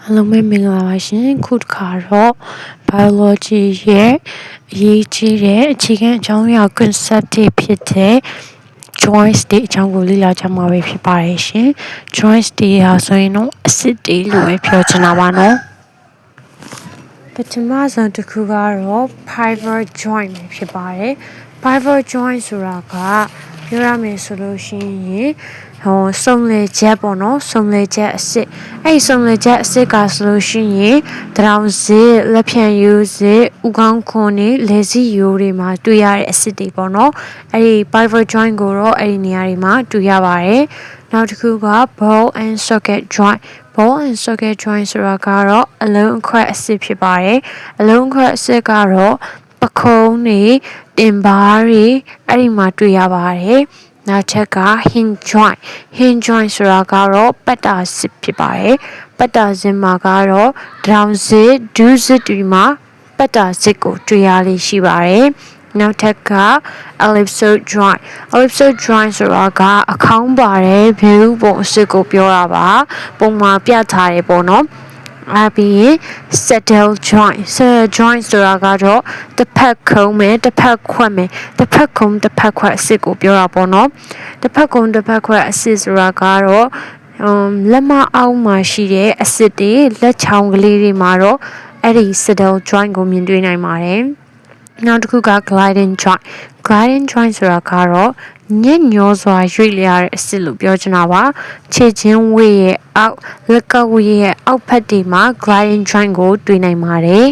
အားလုံးပဲမင်္ဂလာပါရှင်ခုတစ်ခါတော့ biology ရဲ့အရေးကြီးတဲ့အခြေခံအကြောင်းအရာ concept တွေဖြစ်တဲ့ joints တွေအကြောင်းကိုလေ့လာကြမှာပဲဖြစ်ပါတယ်ရှင် joints တွေဟာဆိုရင်တော့ acid တွေလို့ပဲပြောချင်တာပါနော်ပထမဆုံးတစ်ခုကတော့ pivot joint ပဲဖြစ်ပါတယ် pivot joint ဆိုတာကပြောရမယ်ဆိုလို့ရှိရင်စုံလေချက်ပေါ့နော်စုံလေချက်အစ်စ်အဲ့စုံလေချက်အစ်စ်ကဆိုလို့ရှိရင်တရောင်စစ်လက်ဖြံရိုးစစ်ဥကောင်းခွန်နေလေစီရိုးတွေမှာတွေ့ရတဲ့အစ်စ်တွေပေါ့နော်အဲ့ဒီ pivot joint ကိုတော့အဲ့ဒီနေရာတွေမှာတွေ့ရပါတယ်နောက်တစ်ခုက ball and socket joint ball and socket joint ဆိုတာကတော့အလုံးအခွက်အစ်စ်ဖြစ်ပါတယ်အလုံးအခွက်အစ်စ်ကတော့ပခုံးတွေတင်ပါးတွေအဲ့ဒီမှာတွေ့ရပါတယ်နောက်ချက်က hinge joint ဆိုတာကတော့ပတ်တာစစ်ဖြစ်ပါတယ်ပတ်တာစစ်မှာကတော့ down စစ်ဒူးစစ်တွေမှာပတ်တာစစ်ကိုတွေ့ရလေးရှိပါတယ်နောက်ထပ်က ellipsoid joint ဆိုတာကအခေါင်းပါတယ်ဘဲဥပုံအစစ်ကိုပြောတာပါပုံမှာပြထားတယ်ပေါ့နော်အပြီး saddle joint ဆိုတာကတော့တစ်ဖက်ခုံးမယ်တစ်ဖက်ခွက်မယ်တစ်ဖက်ခုံးတစ်ဖက်ခွက်အစစ်ကိုပြောတာပေါ့နော်တစ်ဖက်ခုံးတစ်ဖက်ခွက်အစစ်ဆိုတာကတော့လက်မအောက်မှာရှိတဲ့အစစ်တွေလက်ချောင်းကလေးတွေမှာတော့အဲ့ဒီ saddle joint ကိုမြင်တွေ့နိုင်ပါတယ်နောက်တစ်ခုက gliding joint ဆိုတာကတော့ညံ့ညောစွာရွေ့လျားတဲ့အစစ်လို့ပြောချင်တာပါခြေချင်းဝေးရဲ့အောက်လက်ကဝေးရဲ့အောက်ဖက်တွေမှာ gliding joint ကိုတွေ့နိုင်ပါတယ်